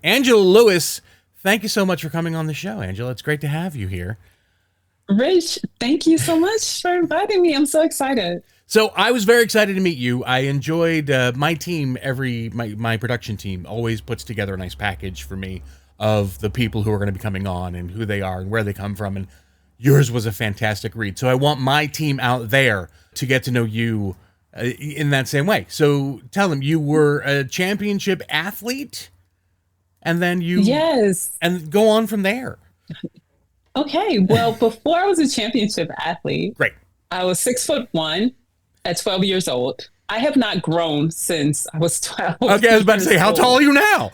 Angela Lewis, thank you so much for coming on the show, Angela. It's great to have you here. Rich, thank you so much for inviting me. I'm so excited. So I was very excited to meet you. I enjoyed my team. My production team always puts together a nice package for me of the people who are going to be coming on and who they are and where they come from. And yours was a fantastic read. So I want my team out there to get to know you in that same way. So tell them you were a championship athlete, and then you Yes. and go on from there. Okay. Well, before I was a championship athlete, Great. I was 6'1" at 12 years old. I have not grown since I was 12 Okay, I was about to years say, how tall old. are you now?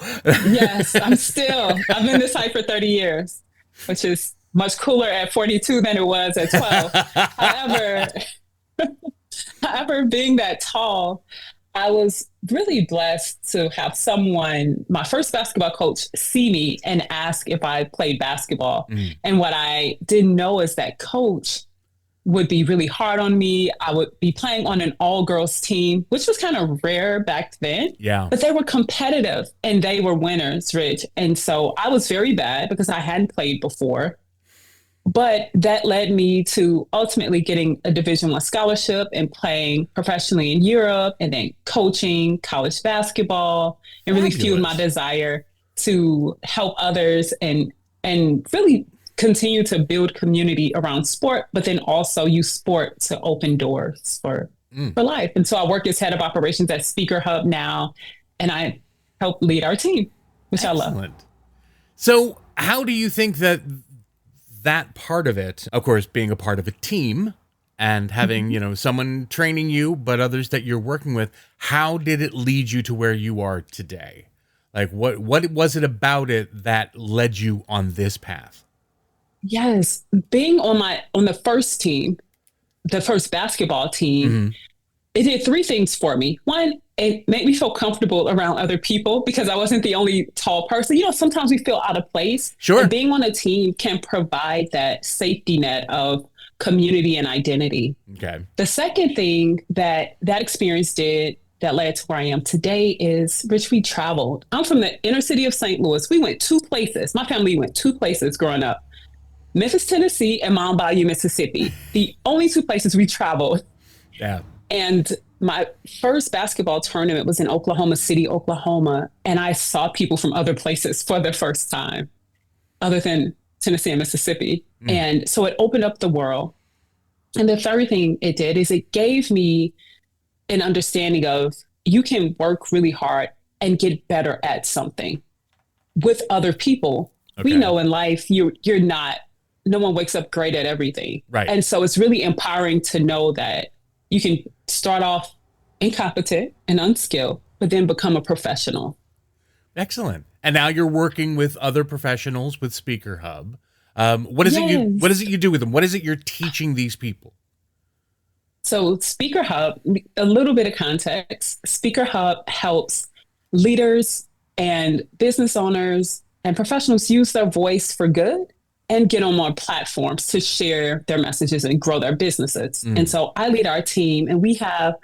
Yes, I've been this height for 30 years, which is much cooler at 42 than it was at 12. However, however, being that tall, I was really blessed to have someone, my first basketball coach, see me and ask if I played basketball. Mm, And what I didn't know is that coach would be really hard on me. I would be playing on an all girls team, which was kind of rare back then, yeah. but they were competitive and they were winners, Rich. And so I was very bad because I hadn't played before. But that led me to ultimately getting a Division I scholarship and playing professionally in Europe and then coaching college basketball and really fueled my Fabulous. desire to help others and really continue to build community around sport, but then also use sport to open doors Mm, for life. And so I work as head of operations at Speaker Hub now, and I help lead our team, which I love. excellent. So, how do you think that that part of it, of course, being a part of a team and having, Mhm. someone training you, but others that you're working with, how did it lead you to where you are today? Like what was it about it that led you on this path? Yes, being on the first team, the first basketball team, Hmm. it did three things for me. One, it made me feel comfortable around other people because I wasn't the only tall person. Sometimes we feel out of place, and Sure. being on a team can provide that safety net of community and identity. Okay. The second thing that experience did that led to where I am today is, Rich, we traveled. I'm from the inner city of St. Louis. We went two places. My family went two places growing up: Memphis, Tennessee, and Mount Bayou, Mississippi. The only two places we traveled. Yeah. And my first basketball tournament was in Oklahoma City, Oklahoma. And I saw people from other places for the first time, other than Tennessee and Mississippi. Mm, And so it opened up the world. And the third thing it did is it gave me an understanding of you can work really hard and get better at something with other people. We okay. know in life you're not, no one wakes up great at everything. Right. And so it's really empowering to know that you can start off incompetent and unskilled, but then become a professional. Excellent. And now you're working with other professionals with Speaker Hub. What is Yes. it you do with them? What is it you're teaching these people? So Speaker Hub, a little bit of context. Speaker Hub helps leaders and business owners and professionals use their voice for good and get on more platforms to share their messages and grow their businesses. And Mm, so I lead our team, and we have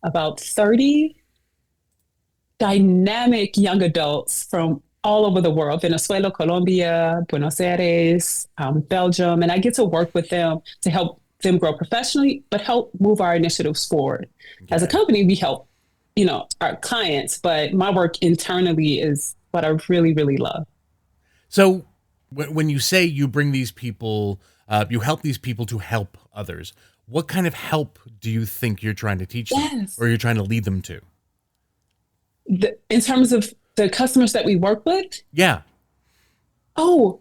about 30 dynamic young adults from all over the world: Venezuela, Colombia, Buenos Aires, Belgium. And I get to work with them to help them grow professionally, but help move our initiatives forward. As a okay. company, we help, our clients, but my work internally is what I really, really love. So when you say you bring these people, you help these people to help others, what kind of help do you think you're trying to teach them Yes. or you're trying to lead them to? In terms of the customers that we work with, Yeah. oh,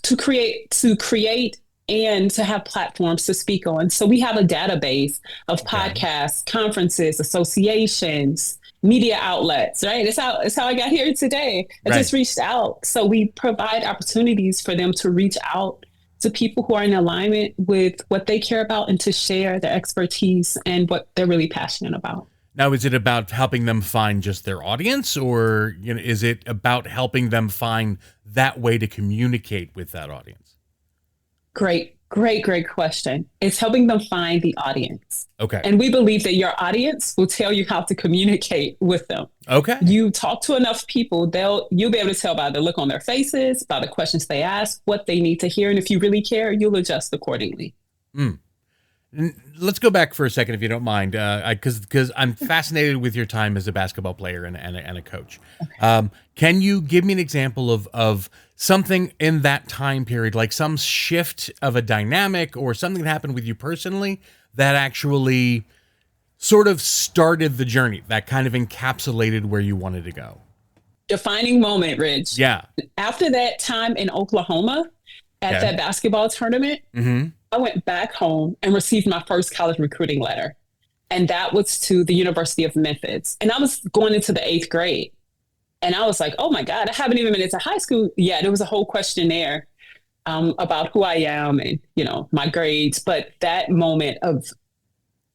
to create and to have platforms to speak on. So we have a database of Okay. podcasts, conferences, associations, media outlets, right? It's how I got here today. I Right. just reached out. So we provide opportunities for them to reach out to people who are in alignment with what they care about and to share their expertise and what they're really passionate about. Now, is it about helping them find just their audience, or is it about helping them find that way to communicate with that audience? Great Great question. It's helping them find the audience. Okay. And we believe that your audience will tell you how to communicate with them. Okay. You talk to enough people, you'll be able to tell by the look on their faces, by the questions they ask, what they need to hear. And if you really care, you'll adjust accordingly. Mm. Let's go back for a second, if you don't mind, because I'm fascinated with your time as a basketball player and a coach. Can you give me an example of something in that time period, like some shift of a dynamic or something that happened with you personally that actually sort of started the journey, that kind of encapsulated where you wanted to go? Defining moment, Rich. Yeah. After that time in Oklahoma at that basketball tournament, Mm-hmm. I went back home and received my first college recruiting letter. And that was to the University of Memphis. And I was going into the 8th grade. And I was like, oh my God, I haven't even been into high school yet. There was a whole questionnaire about who I am and, my grades. But that moment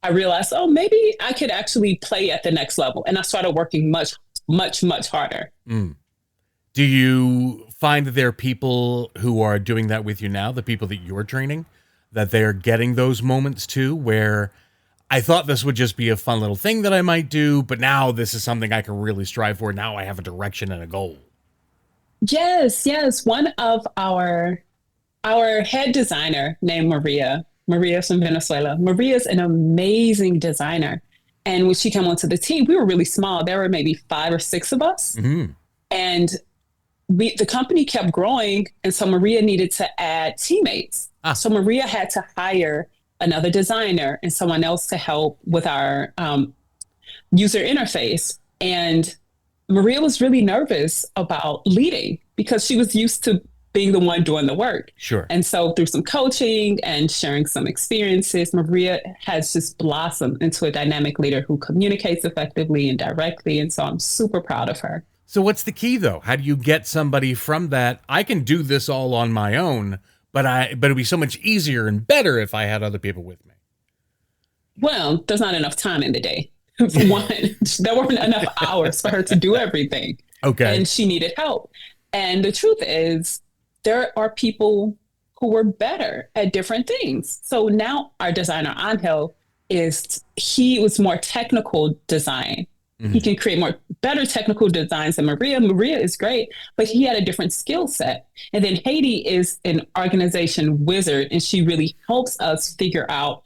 I realized, oh, maybe I could actually play at the next level. And I started working much, much, much harder. Mm. Do you find that there are people who are doing that with you now, the people that you're training, that they're getting those moments too, where I thought this would just be a fun little thing that I might do, but now this is something I can really strive for. Now I have a direction and a goal. Yes, yes. One of our head designer named Maria's from Venezuela. Maria's an amazing designer. And when she came onto the team, we were really small. There were maybe 5 or 6 of us. Mm-hmm. And the company kept growing. And so Maria needed to add teammates. So Maria had to hire another designer and someone else to help with our user interface. And Maria was really nervous about leading because she was used to being the one doing the work. Sure. And so through some coaching and sharing some experiences, Maria has just blossomed into a dynamic leader who communicates effectively and directly. And so I'm super proud of her. So what's the key though? How do you get somebody from that? I can do this all on my own, but it'd be so much easier and better if I had other people with me. Well, there's not enough time in the day. For one, there weren't enough hours for her to do everything. Okay. And she needed help. And the truth is, there are people who were better at different things. So now our designer, Angel, he was more technical design. Mm-hmm. He can create better technical designs than Maria. Maria is great, but he had a different skill set. And then Haiti is an organization wizard, and she really helps us figure out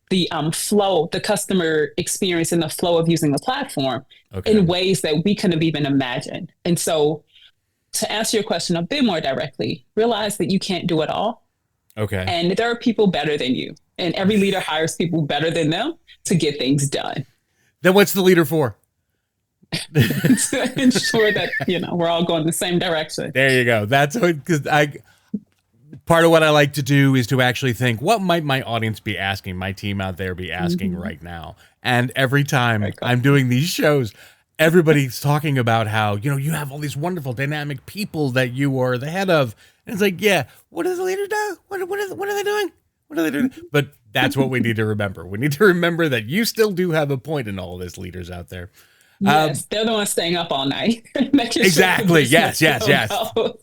the flow, the customer experience and the flow of using the platform in ways that we couldn't have even imagined. And so to answer your question a bit more directly, realize that you can't do it all. Okay. And there are people better than you. And every leader hires people better than them to get things done. Then what's the leader for? To ensure that, we're all going the same direction. There you go. That's because part of what I like to do is to actually think, what might my audience be asking, my team out there be asking right now? And every time I'm doing these shows, everybody's talking about how, you have all these wonderful dynamic people that you are the head of. And it's like, yeah, what does the leader do? What are they doing? What are they doing? But that's what we need to remember. We need to remember that you still do have a point in all of this, leaders out there. Yes, they're the ones staying up all night. Exactly. Yes.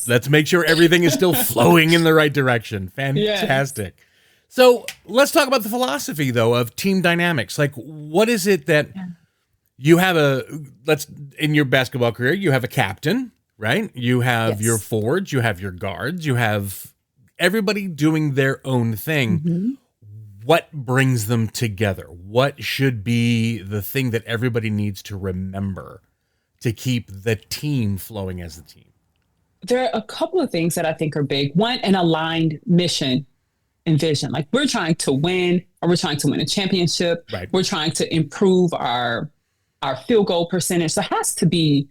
Let's make sure everything is still flowing in the right direction. Fantastic. Yes. So let's talk about the philosophy, though, of team dynamics. Like, what is it that you have in your basketball career, you have a captain, right? You have your forwards, you have your guards, you have everybody doing their own thing. Mm-hmm. What brings them together? What should be the thing that everybody needs to remember to keep the team flowing as a team? There are a couple of things that I think are big. One, an aligned mission and vision. Like we're trying to win, or we're trying to win a championship. Right. We're trying to improve our field goal percentage. So it has to be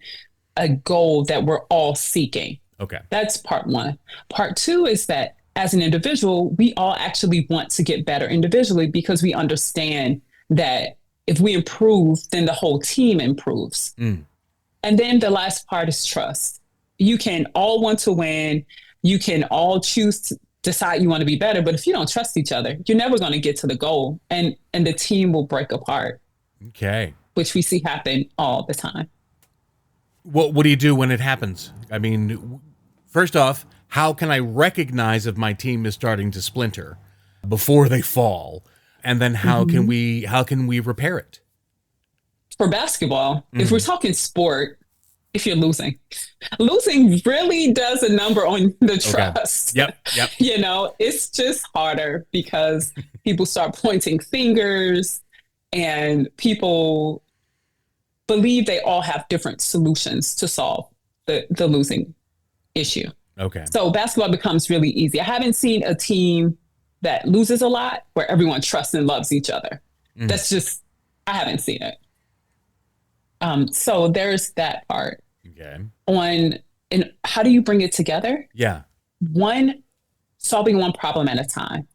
a goal that we're all seeking. Okay. That's part one. Part two is that as an individual, we all actually want to get better individually because we understand that if we improve, then the whole team improves. Mm. And then the last part is trust. You can all want to win. You can all choose to decide you want to be better. But if you don't trust each other, you're never going to get to the goal, and the team will break apart. Okay. Which we see happen all the time. What do you do when it happens? I mean, first off, how can I recognize if my team is starting to splinter? before they fall? And then how can Mhm. we repair it? For basketball, if we're Mhm. talking sport, if you're losing really does a number on the Okay. trust. Yep. Yep. It's just harder because people start pointing fingers and people believe they all have different solutions to solve the losing issue. Okay. So basketball becomes really easy. I haven't seen a team that loses a lot where everyone trusts and loves each other. Mhm. That's just, I haven't seen it. So there's that part Okay. on, and how do you bring it together? Yeah. One, solving one problem at a time.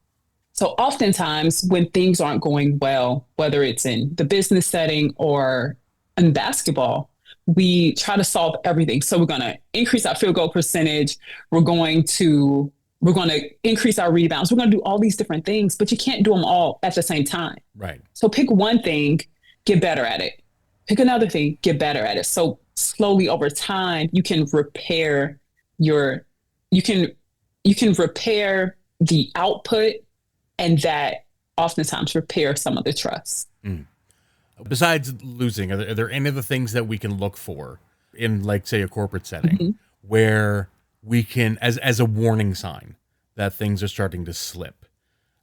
So oftentimes when things aren't going well, whether it's in the business setting or in basketball, we try to solve everything. So we're going to increase our field goal percentage. We're going to we're going to increase our rebounds. We're going to do all these different things, but you can't do them all at the same time. Right. So pick one thing, get better at it. Pick another thing, get better at it. So slowly over time, you can repair your you can you can repair the output, and that oftentimes repair some of the trust. Mm. Besides losing, are there any other things that we can look for in, like, say, a corporate setting Mhm. where we can, as a warning sign that things are starting to slip?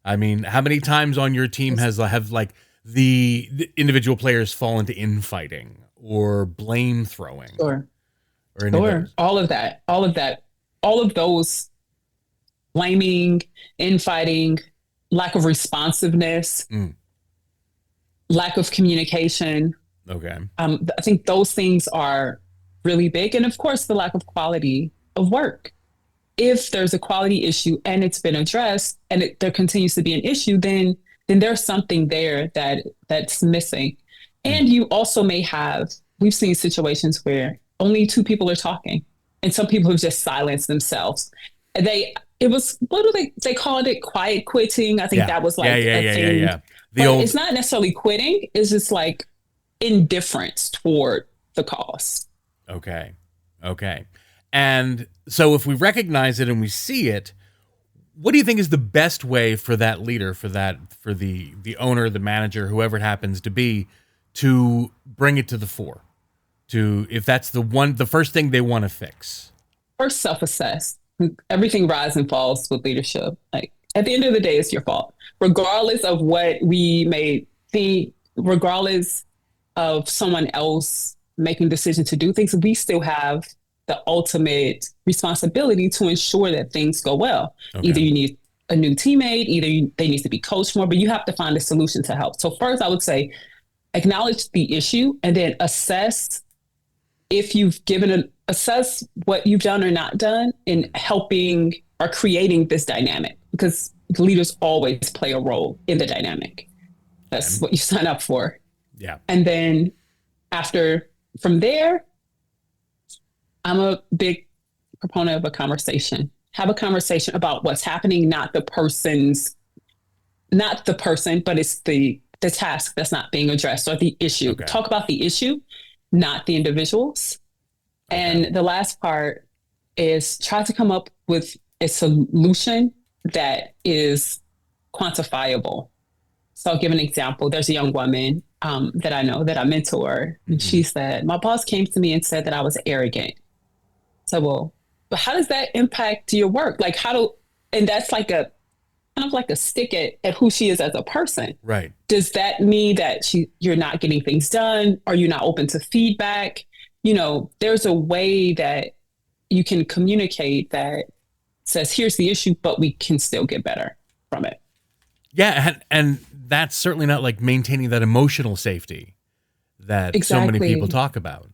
I mean, how many times on your team have like the individual players fall into infighting or blame throwing Sure, or any of sure. those? All of that, all of those blaming, infighting, lack of responsiveness, Mm, lack of communication. okay. I think those things are really big. And of course, the lack of quality of work. If there's a quality issue and it's been addressed and there continues to be an issue, then there's something there that's missing. Mm, And you also may have, we've seen situations where only two people are talking and some people have just silenced themselves. It was, what do they called it? Quiet quitting. I think yeah. that was Yeah. like Yeah. a Yeah. Yeah. thing, Yeah. The but old. it's not necessarily quitting. It's just like indifference toward the cause. Okay. Okay. And so if we recognize it and we see it, what do you think is the best way for that leader, for the owner, the manager, whoever it happens to be, to bring it to the fore? To, if that's the first thing they want to fix. First, self-assess. Everything rises and falls with leadership. Like at the end of the day, it's your fault, regardless of what we may think, regardless of someone else making decisions to do things. We still have the ultimate responsibility to ensure that things go well. Okay. Either you need a new teammate, they need to be coached more, but you have to find a solution to help. So first, I would say acknowledge the issue and then assess if you've assess what you've done or not done in helping or creating this dynamic, because leaders always play a role in the dynamic. Okay. That's what you sign up for. Yeah. And then from there, I'm a big proponent of a conversation. Have a conversation about what's happening, not the person, but it's the task that's not being addressed or the issue. Okay. Talk about the issue, not the individuals. Okay. And the last part is try to come up with a solution that is quantifiable. So I'll give an example. There's a young woman that I know that I mentor, and she said, my boss came to me and said that I was arrogant. So, well, but how does that impact your work? Like and that's like a kind of like a stick at who she is as a person. Right. Does that mean that you're not getting things done? Are you not open to feedback? There's a way that you can communicate that says, here's the issue, but we can still get better from it. Yeah, and that's certainly not like maintaining that emotional safety that so many people Exactly. talk about.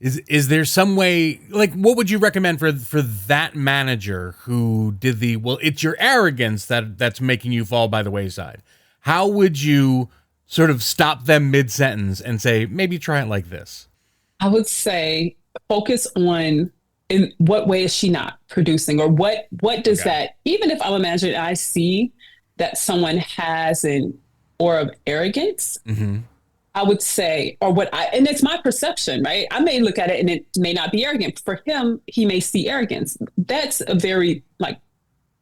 Is there some way, like, what would you recommend for that manager who did well, it's your arrogance that's making you fall by the wayside? How would you sort of stop them mid-sentence and say, maybe try it like this? I would say focus on in what way is she not producing, or what does Okay. that, even if I'm a manager and I see that someone has an aura of arrogance, Mm-hmm. I would say, and it's my perception, right? I may look at it and it may not be arrogant. For him, he may see arrogance. That's a very like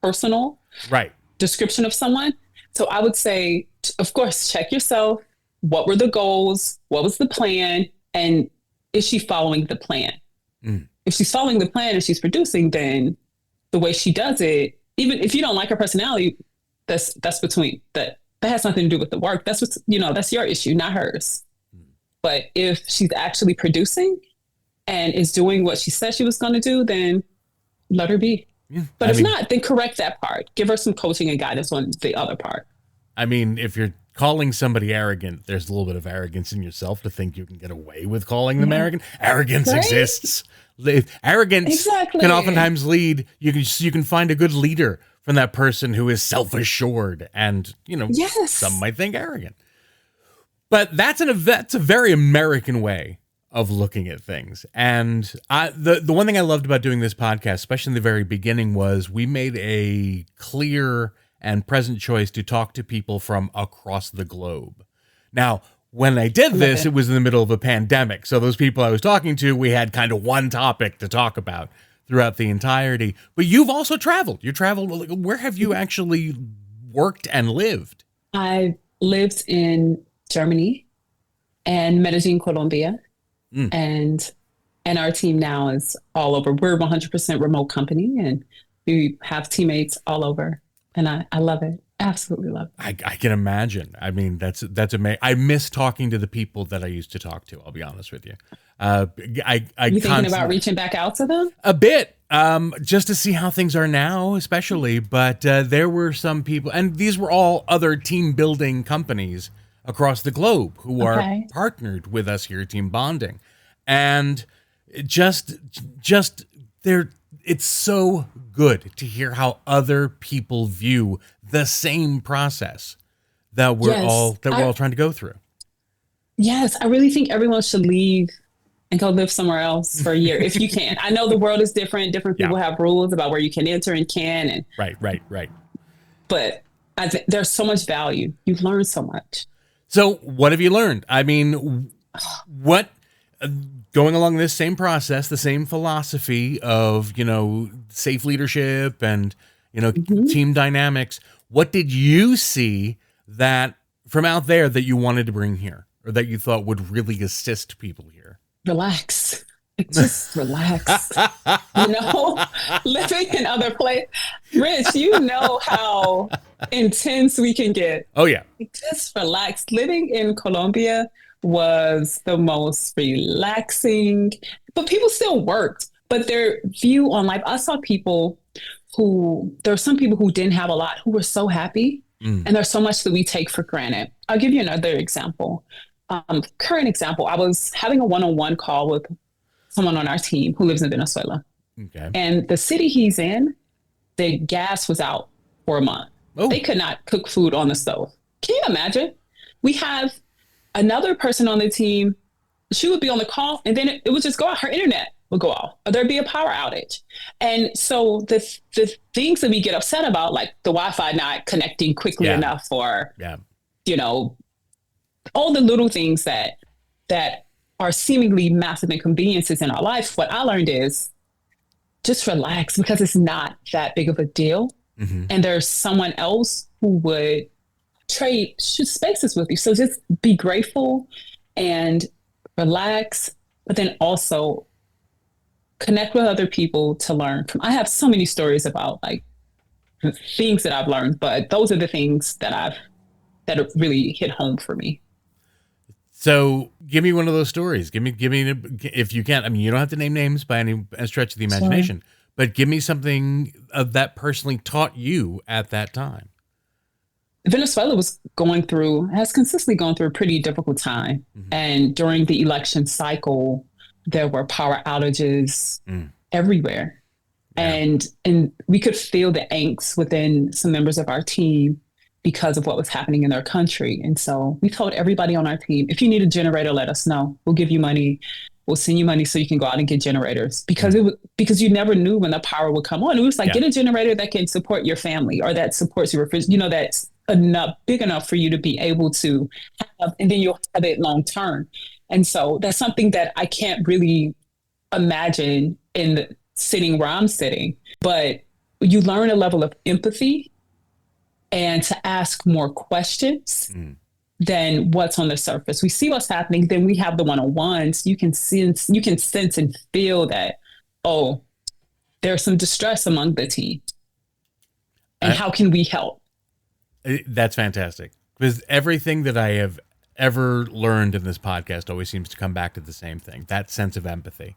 personal. Right. description of someone. So I would say, of course, check yourself. What were the goals? What was the plan? And is she following the plan? Mm. If she's following the plan and she's producing, then the way she does it, even if you don't like her personality, that's between that. That has nothing to do with the work. That's what's, that's your issue, not hers. But if she's actually producing and is doing what she said she was going to do, then let her be. Yeah. But if not, then correct that part. Give her some coaching and guidance on the other part. I mean, if you're calling somebody arrogant, there's a little bit of arrogance in yourself to think you can get away with calling them arrogant. Arrogance exists. Arrogance can oftentimes lead. You can find a good leader from that person who is self-assured and, some might think arrogant. But that's a very American way of looking at things. And the one thing I loved about doing this podcast, especially in the very beginning, was we made a clear and present choice to talk to people from across the globe. Now, when I did this, it was in the middle of a pandemic. So those people I was talking to, we had kind of one topic to talk about throughout the entirety. But you've also traveled. You traveled. Where have you actually worked and lived? I lived in Germany and Medellin, Colombia. And our team now is all over. We're a 100% remote company, and we have teammates all over. And I love it. Absolutely love it. I can imagine. I mean, that's amazing. I miss talking to the people that I used to talk to. I'll be honest with you. You thinking about reaching back out to them? A bit, just to see how things are now, especially. But there were some people, and these were all other team building companies across the globe who are partnered with us here at Team Bonding. And just it's so good to hear how other people view the same process that we're all trying to go through. Yes, I really think everyone should leave and go live somewhere else for a year if you can. I know the world is different. Different people have rules about where you can enter and can. And right. But I think there's so much value. You've learned so much. So what have you learned? I mean, what going along this same process, the same philosophy of, safe leadership and, team dynamics, what did you see that from out there that you wanted to bring here or that you thought would really assist people here? Relax. Just relax. Living in other places. Rich, you know how intense we can get. Oh, yeah. Just relax. Living in Colombia was the most relaxing, but people still worked. But their view on life, I saw there are some people who didn't have a lot who were so happy. And there's so much that we take for granted. I'll give you another example. Current example, I was having a one-on-one call with someone on our team who lives in Venezuela. Okay. And the city he's in, the gas was out for a month. Oh. They could not cook food on the stove. Can you imagine? We have another person on the team. She would be on the call and then it would just go out. Her internet would go off or there'd be a power outage. And so the things that we get upset about, like the Wi-Fi not connecting quickly enough or, all the little things that are seemingly massive inconveniences in our life. What I learned is just relax because it's not that big of a deal. Mm-hmm. And there's someone else who would trade spaces with you. So just be grateful and relax, but then also connect with other people to learn from. I have so many stories about like things that I've learned, but those are the things that have really hit home for me. So give me one of those stories. Give me, if you can. I mean, you don't have to name names by any stretch of the imagination, but give me something that personally taught you at that time. Venezuela has consistently gone through a pretty difficult time. Mm-hmm. And during the election cycle, there were power outages everywhere. Yeah. And we could feel the angst within some members of our team because of what was happening in their country. And so we told everybody on our team, if you need a generator, let us know. We'll give you money. We'll send you money so you can go out and get generators because because you never knew when the power would come on. It was like, get a generator that can support your family or that supports your refrigerator, that's big enough for you to be able to have, and then you'll have it long term. And so that's something that I can't really imagine sitting where I'm sitting, but you learn a level of empathy and to ask more questions Mm. than what's on the surface. We see what's happening, then we have the one-on-ones. You can sense and feel that, oh, there's some distress among the team. And I, how can we help? that's fantastic, because everything that I have ever learned in this podcast always seems to come back to the same thing: that sense of empathy,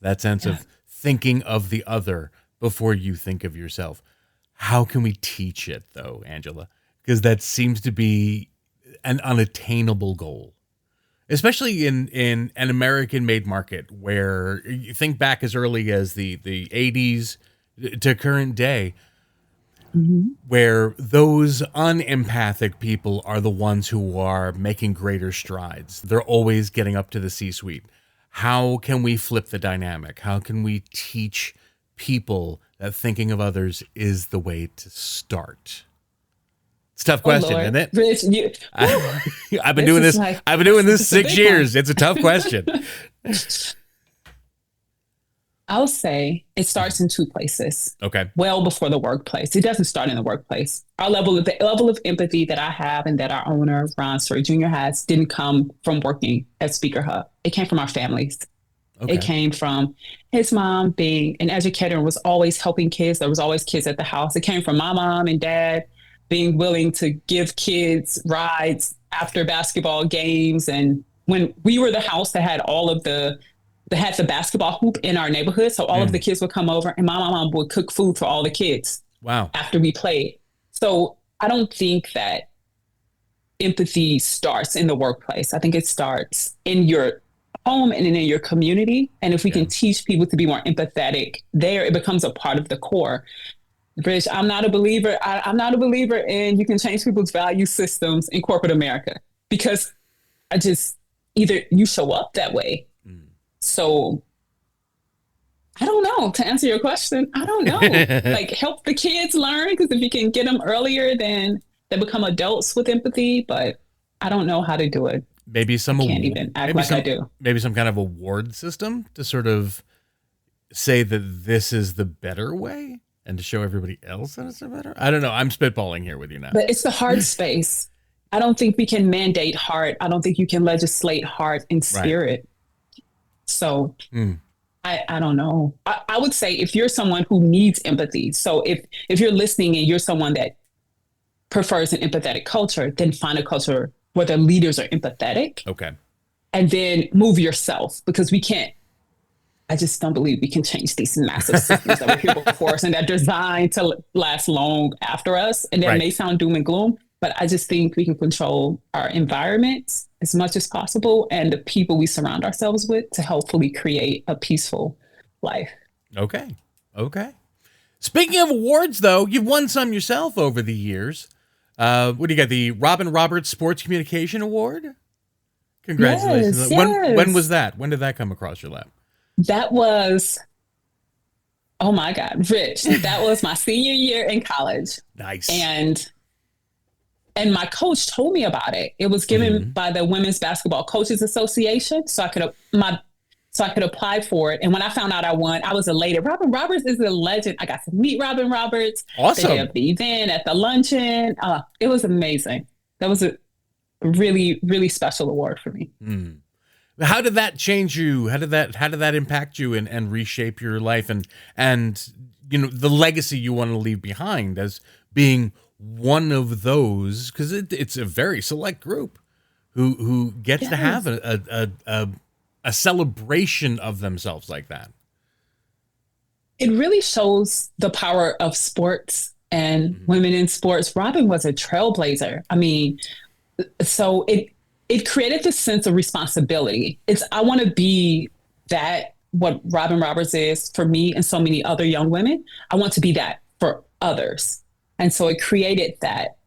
that sense Yeah. of thinking of the other before you think of yourself. How can we teach it, though, Angela? Because that seems to be an unattainable goal, especially in an American-made market where you think back as early as the 80s to current day, Mm-hmm. where those unempathic people are the ones who are making greater strides. They're always getting up to the C-suite. How can we flip the dynamic? How can we teach people that thinking of others is the way to start? It's a tough Oh question, Lord, isn't it? Rich, I've been this doing is this. like I've been doing this this is a 6 big one. years. It's a tough question. I'll say it starts in two places. Okay. Well before the workplace. It doesn't start in the workplace. The level of empathy that I have and that our owner, Ron Story Jr. has, didn't come from working at Speaker Hub. It came from our families. It Okay. came from his mom being an educator and was always helping kids. There was always kids at the house. It came from my mom and dad being willing to give kids rides after basketball games. And when we were the house that had that had the basketball hoop in our neighborhood. So all of the Mm. kids would come over and my mom would cook food for all the kids Wow. after we played. So I don't think that empathy starts in the workplace. I think it starts in your home and in your community. And if we Yeah. can teach people to be more empathetic there, it becomes a part of the core. Rich, I'm not a believer. I'm not a believer in you can change people's value systems in corporate America because I just either you show up that way. Mm. So I don't know. To answer your question, I don't know. Like help the kids learn because if you can get them earlier, then they become adults with empathy. But I don't know how to do it. maybe I some can't even act like I do. maybe some kind of award system to sort of say that this is the better way and to show everybody else that it's a better. I don't know. I'm spitballing here with you now. But it's the heart space. I don't think we can mandate heart. I don't think you can legislate heart and Right. spirit. So Mm. I don't know. I would say if you're someone who needs empathy, so if you're listening and you're someone that prefers an empathetic culture, then find a culture where the leaders are empathetic Okay. and then move yourself because we can't. I just don't believe we can change these massive systems that were here before us and that are designed to last long after us. And that Right. may sound doom and gloom, but I just think we can control our environments as much as possible and the people we surround ourselves with to hopefully create a peaceful life. Okay. Okay. Speaking of awards, though, you've won some yourself over the years. What do you got? The Robin Roberts Sports Communication Award? Congratulations. Yes, yes. When was that? When did that come across your lap? That was, oh my God, Rich, that was my senior year in college. Nice. And my coach told me about it. It was given by the Women's Basketball Coaches Association, so I could apply for it. And when I found out I won, I was elated. Robin Roberts is a legend. I got to meet Robin Roberts. Awesome. They had the event at the luncheon. It was amazing. That was a really, really special award for me. Mm. How did that change you? How did that impact you and reshape your life and you know the legacy you want to leave behind as being one of those, because it's a very select group who gets to Yes. have a celebration of themselves like that. It really shows the power of sports and women in sports. Robin was a trailblazer. I mean, so it created this sense of responsibility. I want to be that what Robin Roberts is for me and so many other young women. I want to be that for others. And so it created that.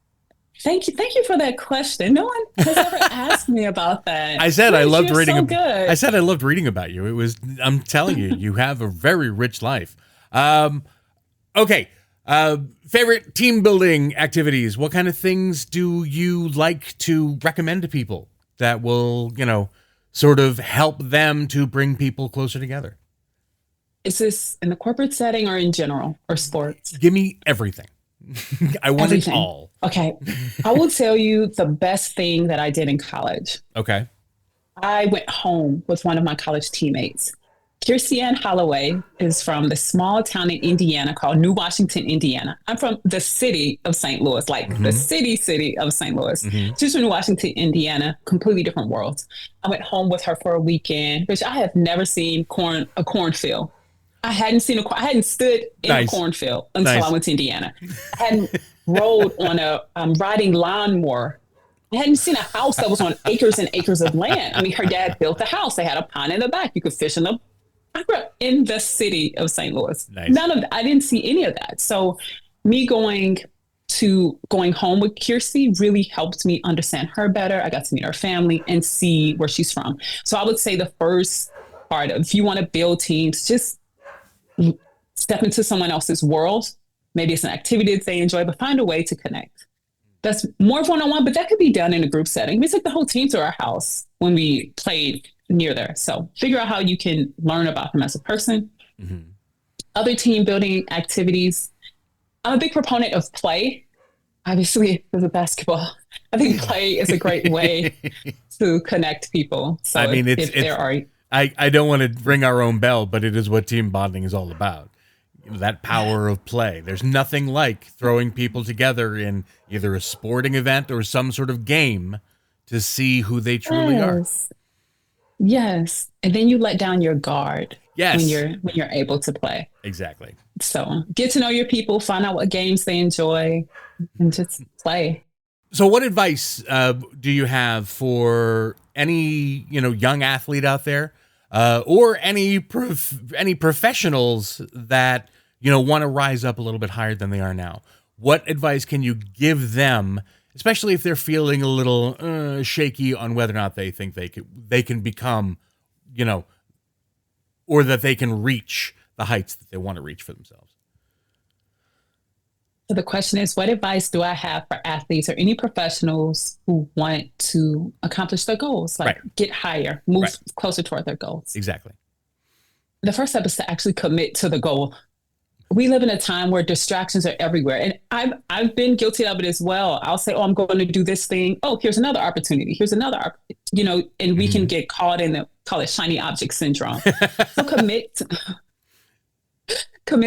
Thank you for that question. No one has ever asked me about that. I said I Rich, loved you're reading. so good. I said I loved reading about you. It was. I'm telling you, you have a very rich life. Okay. Favorite team building activities. What kind of things do you like to recommend to people that will, sort of help them to bring people closer together? Is this in the corporate setting or in general or sports? Give me everything. I want it Everything. all. Okay. I will tell you the best thing that I did in college. Okay. I went home with one of my college teammates. Kirsten Holloway is from the small town in Indiana called New Washington, Indiana. I'm from the city of St. Louis, like the Hmm. city of St. Louis. Hmm. She's from New Washington, Indiana, completely different worlds. I went home with her for a weekend, which I have never seen a cornfield. I hadn't stood in a Nice. cornfield until I Nice. went to Indiana. I hadn't rode on a riding lawnmower. I hadn't seen a house that was on acres and acres of land. I mean, her dad built a house. They had a pond in the back. You could fish in the. I grew up in the city of St. Louis. Nice. None of that. I didn't see any of that. So, me going home with Kirsty really helped me understand her better. I got to meet her family and see where she's from. So, I would say the first part of if you want to build teams, just step into someone else's world. Maybe it's an activity that they enjoy, but find a way to connect. That's more of one-on-one, but that could be done in a group setting. We took the whole team to our house when we played near there. So figure out how you can learn about them as a person. Hmm. Other team building activities. I'm a big proponent of play. Obviously, with basketball, I think play is a great way to connect people. So I mean, if there are, I don't want to ring our own bell, but it is what team bonding is all about. That power of play. There's nothing like throwing people together in either a sporting event or some sort of game to see who they truly are. yes, yes, and then you let down your guard Yes, when you're able to play. exactly. So get to know your people, find out what games they enjoy, and just play. So, what advice do you have for any young athlete out there, or any professionals that want to rise up a little bit higher than they are now? What advice can you give them, especially if they're feeling a little shaky on whether or not they think they can become, you know, or that they can reach the heights that they want to reach for themselves? So the question is, what advice do I have for athletes or any professionals who want to accomplish their goals, like Right. get higher, move Right. closer toward their goals? Exactly. The first step is to actually commit to the goal. We live in a time where distractions are everywhere, and I've been guilty of it as well. I'll say, "Oh, I'm going to do this thing. Oh, here's another opportunity. Here's another, and we can Mhm. get caught in the call it shiny object syndrome." So commit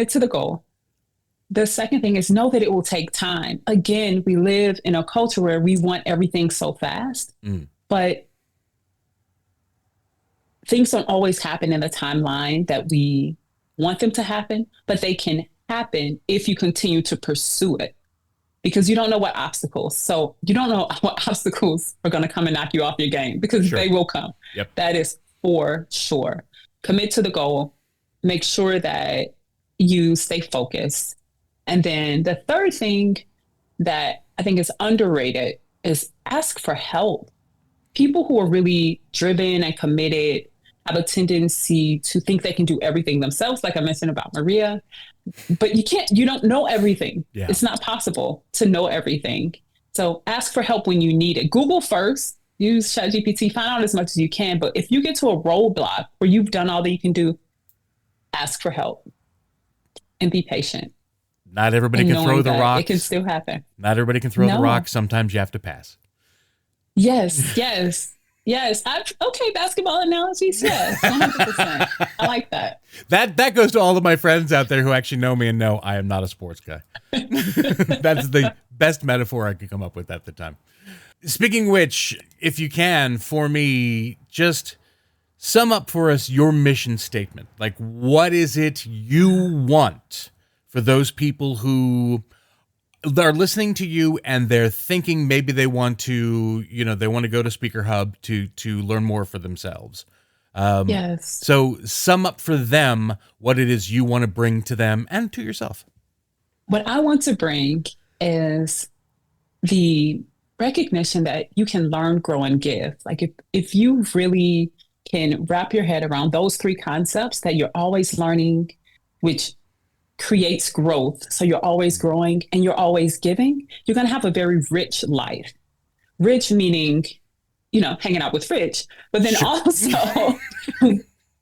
to the goal. The second thing is know that it will take time. Again, we live in a culture where we want everything so fast, Mm. but things don't always happen in the timeline that we want them to happen, but they can happen if you continue to pursue it because you don't know what obstacles. So you don't know what obstacles are going to come and knock you off your game because Sure. they will come. Yep. That is for sure. Commit to the goal. Make sure that you stay focused. And then the third thing that I think is underrated is ask for help. People who are really driven and committed have a tendency to think they can do everything themselves, like I mentioned about Maria. But you don't know everything. Yeah. It's not possible to know everything. So ask for help when you need it. Google first, use ChatGPT, find out as much as you can. But if you get to a roadblock where you've done all that you can do, ask for help and be patient. Not everybody And can throw knowing the that rocks. it can still happen. Not everybody can throw the No. rock. Sometimes you have to pass. Yes, yes, yes. Okay, basketball analogies. Yes, 100%. I like that. That goes to all of my friends out there who actually know me and know I am not a sports guy. That's the best metaphor I could come up with at the time. Speaking of which, if you can, for me, just sum up for us your mission statement. Like, what is it you want for those people who are listening to you and they're thinking maybe they want to, they want to go to Speaker Hub to learn more for themselves. Yes. So sum up for them what it is you want to bring to them and to yourself. What I want to bring is the recognition that you can learn, grow, and give. Like if you really can wrap your head around those three concepts that you're always learning, which creates growth. So you're always growing and you're always giving, you're going to have a very rich life. Rich meaning, hanging out with Rich, but then Sure. also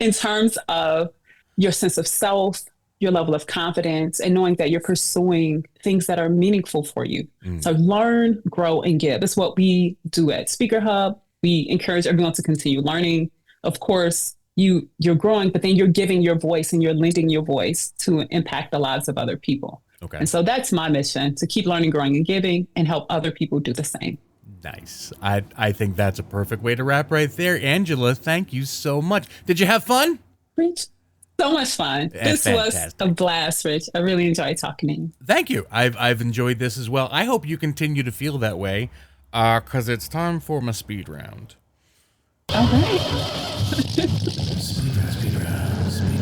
in terms of your sense of self, your level of confidence, and knowing that you're pursuing things that are meaningful for you. So learn, grow, and give. It's what we do at Speaker Hub. We encourage everyone to continue learning. Of course, you're growing, but then you're giving your voice and you're lending your voice to impact the lives of other people. Okay. And so that's my mission, to keep learning, growing, and giving, and help other people do the same. Nice. I think that's a perfect way to wrap right there. Angela, thank you so much. Did you have fun? Rich, so much fun. This was a blast, Rich. I really enjoyed talking to you. Thank you. I've enjoyed this as well. I hope you continue to feel that way, because it's time for my speed round. All right.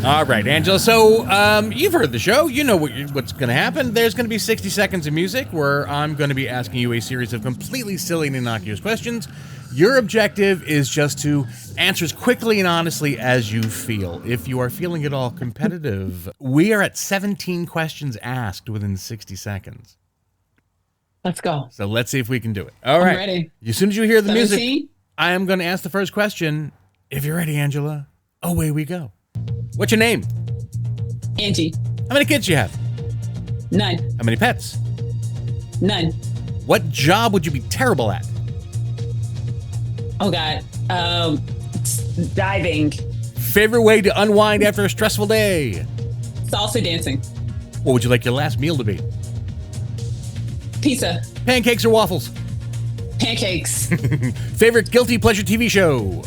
All right, Angela. So you've heard the show. You know what's going to happen. There's going to be 60 seconds of music where I'm going to be asking you a series of completely silly and innocuous questions. Your objective is just to answer as quickly and honestly as you feel. If you are feeling at all competitive, we are at 17 questions asked within 60 seconds. Let's go. So let's see if we can do it. All right. I'm ready. As soon as you hear the 17? music, I am going to ask the first question. If you're ready, Angela, away we go. What's your name? Angie. How many kids do you have? None. How many pets? None. What job would you be terrible at? Oh, God. Diving. Favorite way to unwind after a stressful day? Salsa dancing. What would you like your last meal to be? Pizza. Pancakes or waffles? Pancakes. Favorite guilty pleasure TV show?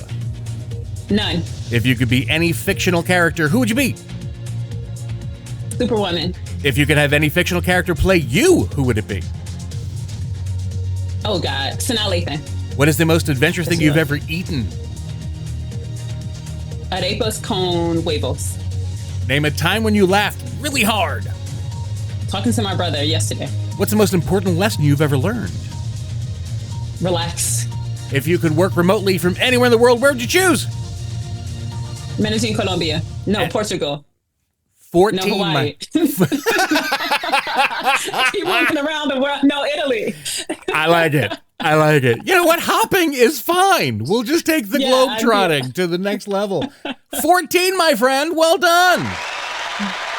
None. If you could be any fictional character, who would you be? Superwoman. If you could have any fictional character play you, who would it be? Oh, God. Sanaa Lathan. What is the most adventurous thing you've ever eaten? Arepas con huevos. Name a time when you laughed really hard. Talking to my brother yesterday. What's the most important lesson you've ever learned? Relax. If you could work remotely from anywhere in the world, where would you choose? Medellin, Colombia. No, Portugal. 14. No, Hawaii. Keep walking around the world. No, Italy. I like it. I like it. You know what? Hopping is fine. We'll just take the globe trotting to the next level. 14, my friend. Well done.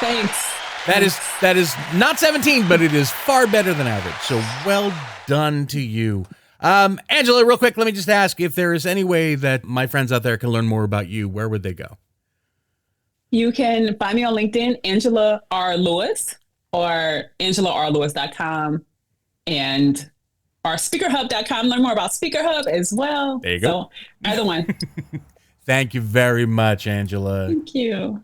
Thanks. That is not 17, but it is far better than average. So well done to you. Angela, real quick, let me just ask if there is any way that my friends out there can learn more about you. Where would they go? You can find me on LinkedIn, Angela R. Lewis, or AngelaRLewis.com, and our SpeakerHub.com. Learn more about Speaker Hub as well. There you go. So either one. Thank you very much, Angela. Thank you.